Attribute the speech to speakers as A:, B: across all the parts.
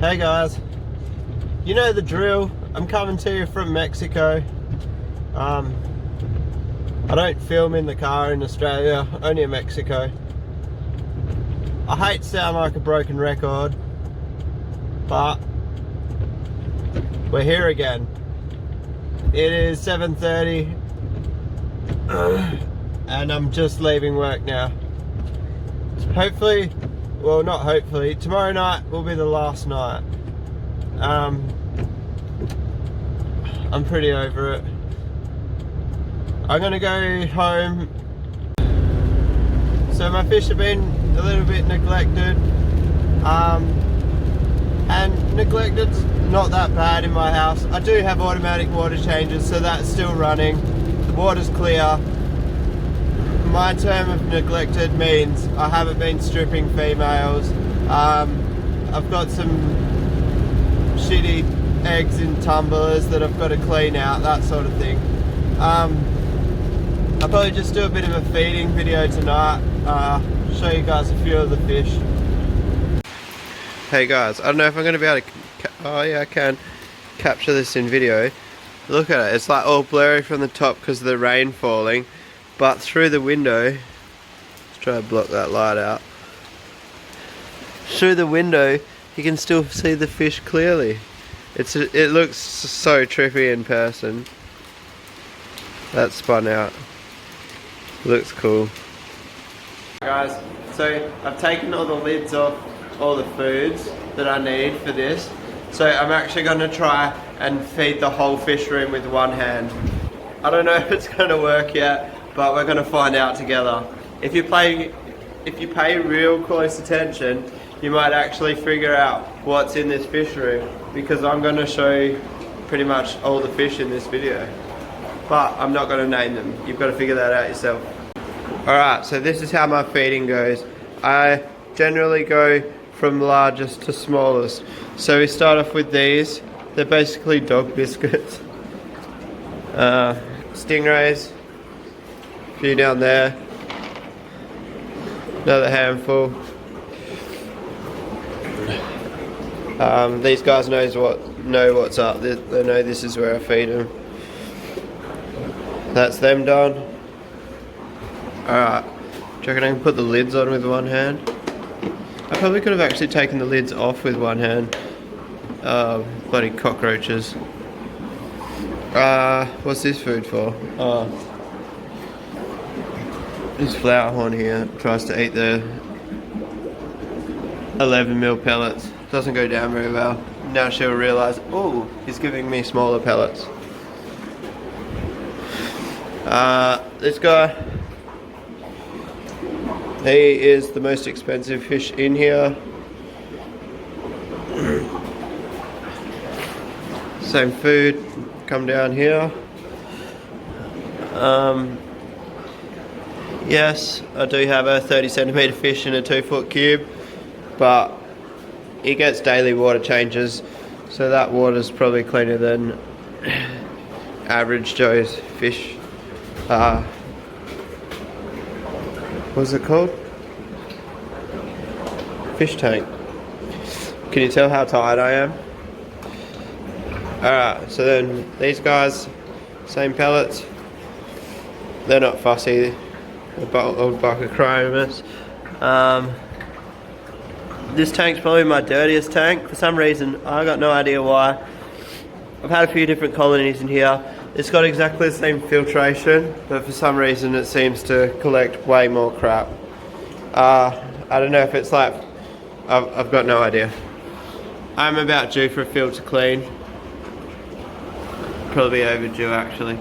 A: Hey guys, you know the drill. I'm coming to you from Mexico. I don't film in the car in Australia, only in Mexico. I hate to sound like a broken record, but we're here again. It is 7:30 and I'm just leaving work now. Hopefully, well not hopefully, tomorrow night will be the last night. I'm pretty over it. I'm gonna go home. So my fish have been a little bit neglected. And neglected's not that bad in my house. I do have automatic water changes, so that's still running. The water's clear. My term of neglected means I haven't been stripping females. I've got some shitty eggs in tumblers that I've got to clean out, that sort of thing. I'll probably just do a bit of a feeding video tonight, show you guys a few of the fish. Hey guys, I don't know if I'm going to be able to, oh yeah I can capture this in video. Look at it, it's like all blurry from the top because of the rain falling, but through the window, let's try to block that light out. Through the window you can still see the fish clearly. It looks so trippy in person. That's spun out. Looks cool. Guys, so I've taken all the lids off all the foods that I need for this. So I'm actually going to try and feed the whole fish room with one hand. I don't know if it's going to work yet, but we're going to find out together. If you pay real close attention, you might actually figure out what's in this fish room, because I'm going to show you pretty much all the fish in this video. But I'm not going to name them. You've got to figure that out yourself. Alright, so this is how my feeding goes. I generally go from largest to smallest. So we start off with these. They're basically dog biscuits. Stingrays. A few down there. Another handful. These guys know what's up. They know this is where I feed them. That's them done. Alright, do you reckon I can put the lids on with one hand? I probably could have actually taken the lids off with one hand. Bloody cockroaches. What's this food for? This flower horn here tries to eat the 11mm pellets. Doesn't go down very well. Now she'll realise, oh, he's giving me smaller pellets. This guy, he is the most expensive fish in here. Same food, come down here. Yes, I do have a 30cm fish in a 2-foot cube, but he gets daily water changes, so that water's probably cleaner than average Joe's fish. What's it called? Fish tank. Can you tell how tired I am? Alright, so then these guys, same pellets. They're not fussy. They're old Bachychromis. This tank's probably my dirtiest tank. For some reason, I got no idea why. I've had a few different colonies in here. It's got exactly the same filtration, but for some reason it seems to collect way more crap. I don't know if it's like, I've got no idea. I'm about due for a filter clean. Probably overdue actually.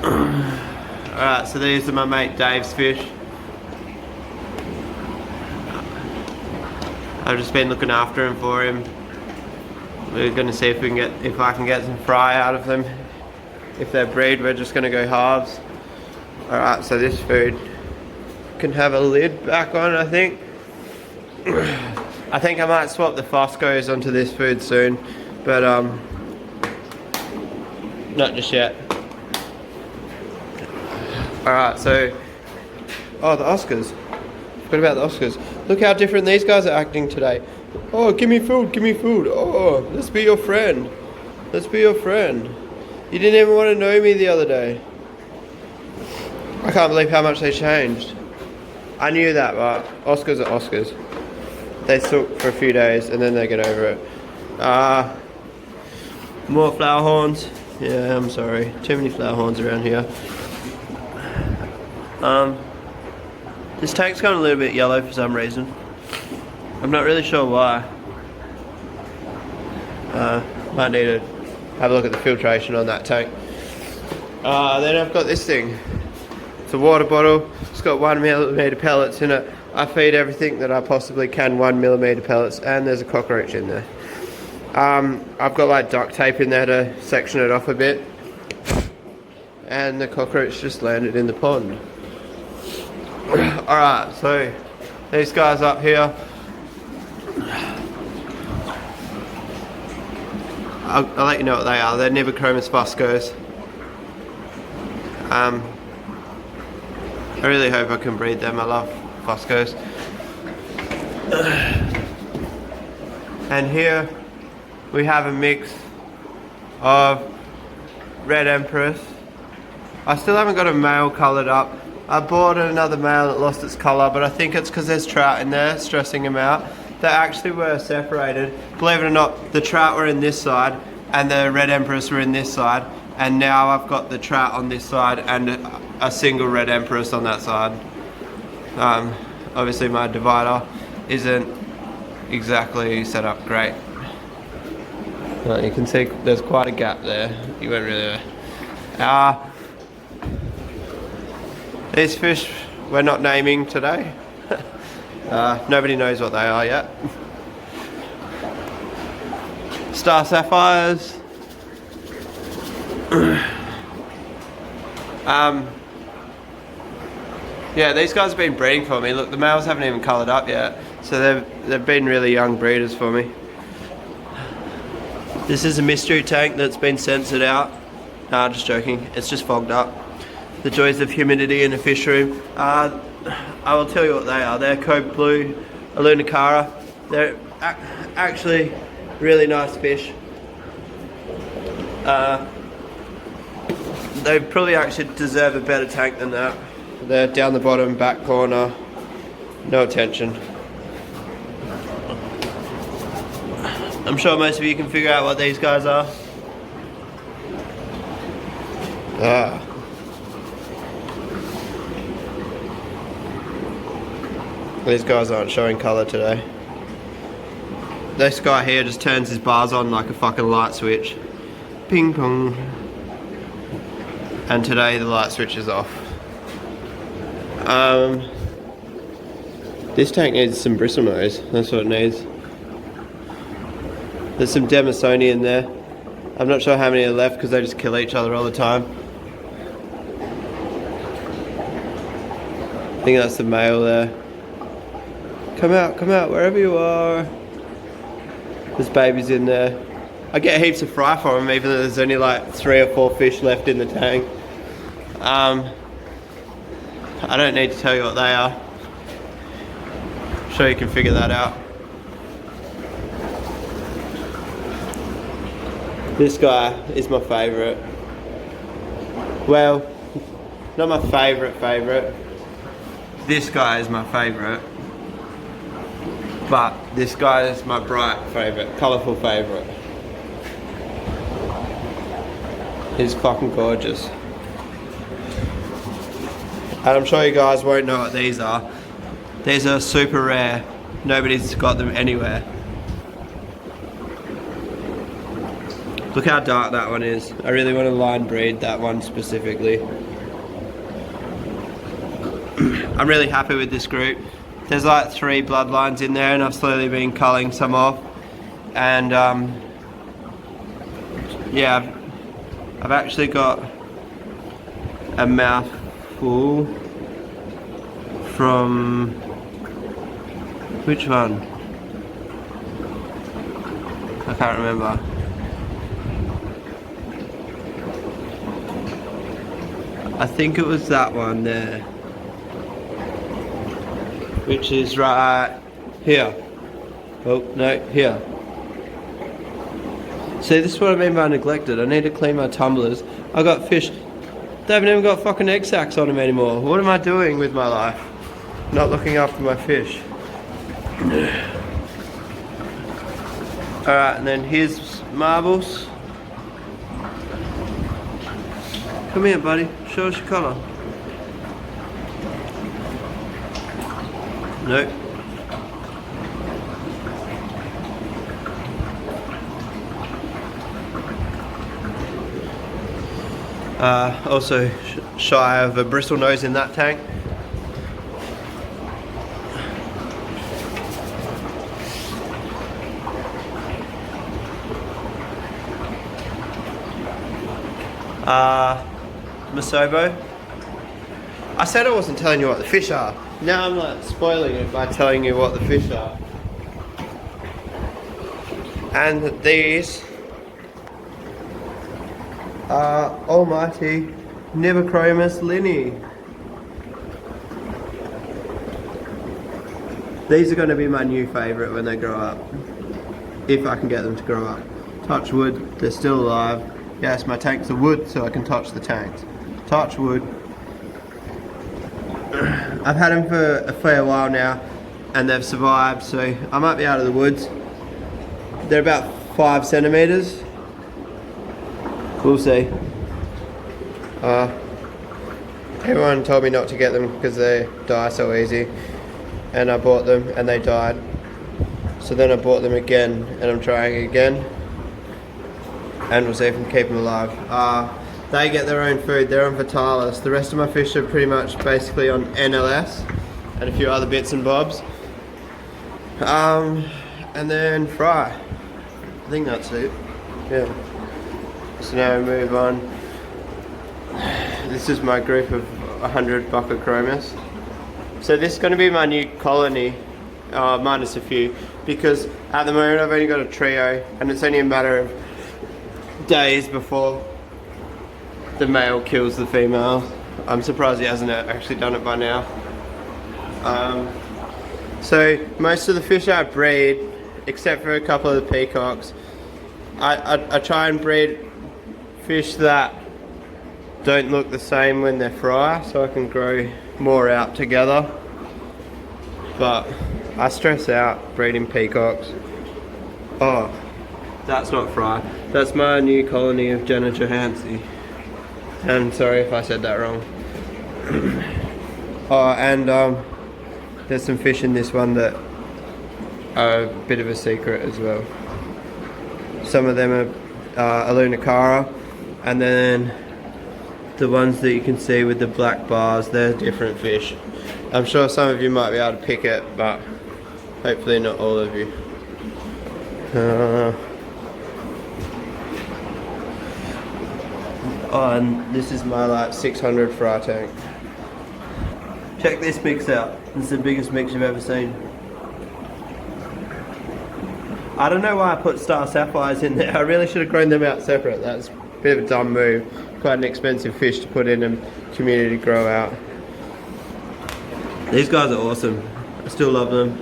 A: Alright, so these are my mate Dave's fish. I've just been looking after him for him. We're gonna see if I can get some fry out of them. If they're breed, we're just gonna go halves. Alright, so this food can have a lid back on, I think. I think I might swap the Foscos onto this food soon, but not just yet. Alright, so, oh, the Oscars. What about the Oscars? Look how different these guys are acting today. Oh, give me food, give me food. Oh, let's be your friend. Let's be your friend. You didn't even want to know me the other day. I can't believe how much they changed. I knew that, but Oscars are Oscars. They suck for a few days and then they get over it. More flower horns. Yeah, I'm sorry. Too many flower horns around here. This tank's gone a little bit yellow for some reason. I'm not really sure why. Might need to have a look at the filtration on that tank. Then I've got this thing. It's a water bottle. It's got 1mm pellets in it. I feed everything that I possibly can 1mm pellets, and there's a cockroach in there. I've got like duct tape in there to section it off a bit, and the cockroach just landed in the pond. Alright, so these guys up here, I'll let you know what they are. They're Nibochromis fuscos. I really hope I can breed them. I love fuscos. And here we have a mix of red empress. I still haven't got a male coloured up. I bought another male that lost its colour, but I think it's because there's trout in there stressing him out. They actually were separated. Believe it or not, the trout were in this side and the red empress were in this side, and now I've got the trout on this side and a single red empress on that side. Obviously my divider isn't exactly set up great. You can see there's quite a gap there. You won't really... these fish we're not naming today. Nobody knows what they are yet. Star sapphires. Yeah, these guys have been breeding for me. Look, the males haven't even coloured up yet, so they've been really young breeders for me. This is a mystery tank that's been censored out. Nah, just joking. It's just fogged up. The joys of humidity in a fish room. I will tell you what they are. They're Cobra Blue Alunicara. They're actually really nice fish. They probably actually deserve a better tank than that. They're down the bottom, back corner, no attention. I'm sure most of you can figure out what these guys are. These guys aren't showing colour today. This guy here just turns his bars on like a fucking light switch. Ping pong. And today the light switch is off. This tank needs some bristlenose. That's what it needs. There's some Demisoni in there. I'm not sure how many are left because they just kill each other all the time. I think that's the male there. Come out, wherever you are. There's babies in there. I get heaps of fry for them, even though there's only like 3 or 4 fish left in the tank. I don't need to tell you what they are. I'm sure you can figure that out. This guy is my favourite. Well, not my favourite. This guy is my favourite. But this guy is my bright favourite, colourful favourite. He's fucking gorgeous. And I'm sure you guys won't know what these are. These are super rare. Nobody's got them anywhere. Look how dark that one is. I really want to line breed that one specifically. I'm really happy with this group. There's like 3 bloodlines in there and I've slowly been culling some off. And yeah, I've actually got a mouthful from, which one? I can't remember. I think it was that one there. which is right here. Oh, no, here. See, this is what I mean by neglected. I need to clean my tumblers. I got fish. They haven't even got fucking egg sacs on them anymore. What am I doing with my life? Not looking after my fish. Alright, and then here's marbles. Come here, buddy. Show us your colour. Nope. Also shy of a bristle nose in that tank. Masobo. I said I wasn't telling you what the fish are. Now I'm like spoiling it by telling you what the fish are. And these are almighty Nibochromis linni. These are going to be my new favourite when they grow up. If I can get them to grow up. Touch wood, they're still alive. Yes, my tanks are wood, so I can touch the tanks. Touch wood. I've had them for a fair while now, and they've survived, so I might be out of the woods. They're about 5 centimetres. We'll see. Everyone told me not to get them because they die so easy, and I bought them and they died. So then I bought them again, and I'm trying again. And we'll see if I can keep them alive. They get their own food, they're on Vitalis. The rest of my fish are pretty much basically on NLS and a few other bits and bobs. And then fry. I think that's it. Yeah. So now we move on. This is my group of 100 Bocochromis. So this is going to be my new colony, minus a few, because at the moment I've only got a trio and it's only a matter of days before the male kills the female. I'm surprised he hasn't actually done it by now. So most of the fish I breed, except for a couple of the peacocks, I try and breed fish that don't look the same when they're fry, so I can grow more out together. But I stress out breeding peacocks. Oh, that's not fry. That's my new colony of Jenna Johansi. And sorry if I said that wrong. Oh, and there's some fish in this one that are a bit of a secret as well. Some of them are Alunicara, and then the ones that you can see with the black bars, they're different fish. I'm sure some of you might be able to pick it, but hopefully not all of you. Oh, and this is my like 600 fry tank. Check this mix out. This is the biggest mix you've ever seen. I don't know why I put star sapphires in there. I really should have grown them out separate. That's a bit of a dumb move. Quite an expensive fish to put in a community grow out. These guys are awesome. I still love them.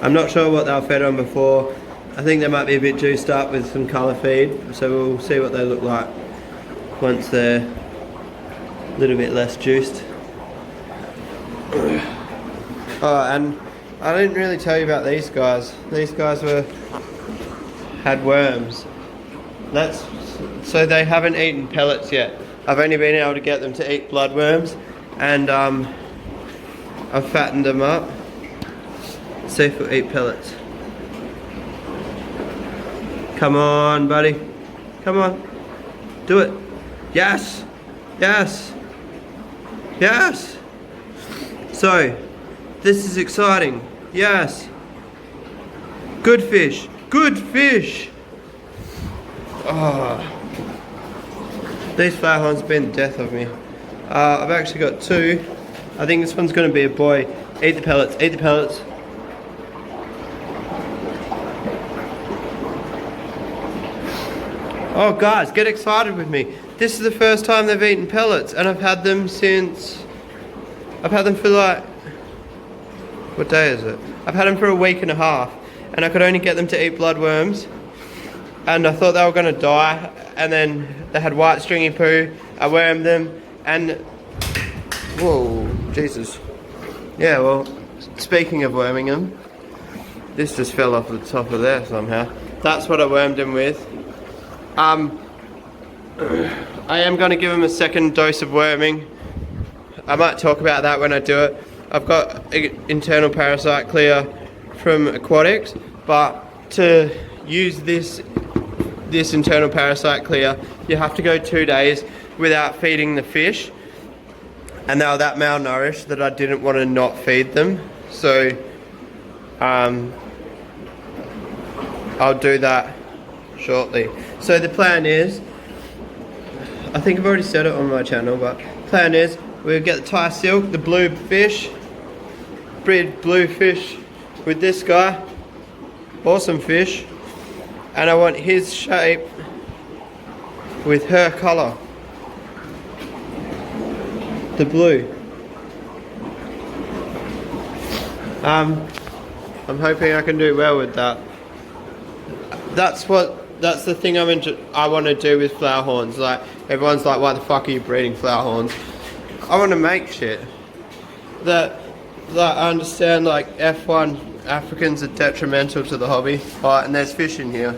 A: I'm not sure what they were fed on before. I think they might be a bit juiced up with some colour feed, so we'll see what they look like once they're a little bit less juiced. Oh, and I didn't really tell you about these guys. These guys had worms. So they haven't eaten pellets yet. I've only been able to get them to eat bloodworms, and I've fattened them up. Let's see if we'll eat pellets. Come on, buddy. Come on. Do it. Yes. Yes. Yes. So, this is exciting. Yes. Good fish. Good fish. Oh. These Flaghorns have been the death of me. I've actually got 2. I think this one's going to be a boy. Eat the pellets. Eat the pellets. Oh guys, get excited with me. This is the first time they've eaten pellets, and I've had them for like What day is it? I've had them for a week and a half, and I could only get them to eat bloodworms, and I thought they were gonna die, and then they had white stringy poo. I wormed them, and whoa, Jesus. Yeah, well, speaking of worming them, this just fell off the top of there somehow. That's what I wormed them with. I am gonna give them a second dose of worming. I might talk about that when I do it. I've got internal parasite clear from Aquatics, but to use this internal parasite clear, you have to go 2 days without feeding the fish, and they were that malnourished that I didn't want to not feed them. So I'll do that shortly. So the plan is, I think I've already said it on my channel, but plan is we'll get the Thai silk, the blue fish, breed blue fish with this guy, awesome fish, and I want his shape with her colour, the blue. I'm hoping I can do well with that. That's the thing I want to do with flower horns. Like, everyone's like, why the fuck are you breeding flower horns? I want to make shit that I understand. Like, F1 Africans are detrimental to the hobby. Right, and there's fish in here.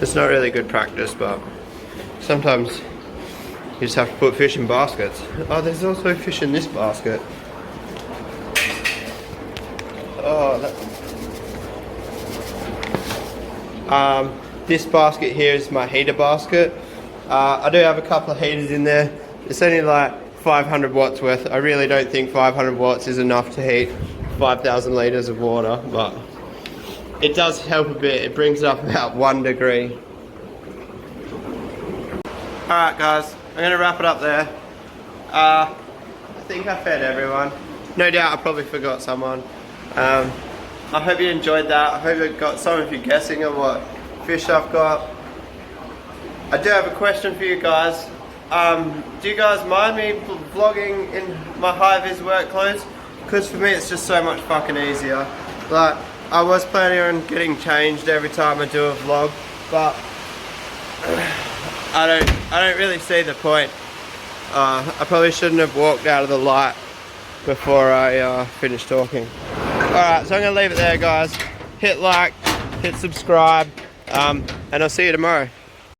A: It's not really good practice, but sometimes you just have to put fish in baskets. Oh, there's also fish in this basket. Oh, this basket here is my heater basket. I do have a couple of heaters in there. It's only like 500 watts worth. I really don't think 500 watts is enough to heat 5,000 litres of water, but it does help a bit. It brings it up about 1 degree. Alright guys, I'm going to wrap it up there. I think I fed everyone. No doubt I probably forgot someone. I hope you enjoyed that. I hope it got some of you guessing on what fish I've got. I do have a question for you guys. Do you guys mind me vlogging in my high-vis work clothes? Because for me it's just so much fucking easier. Like, I was planning on getting changed every time I do a vlog, but I don't really see the point. I probably shouldn't have walked out of the light before I finished talking. Alright, so I'm going to leave it there guys. Hit like, hit subscribe, and I'll see you tomorrow.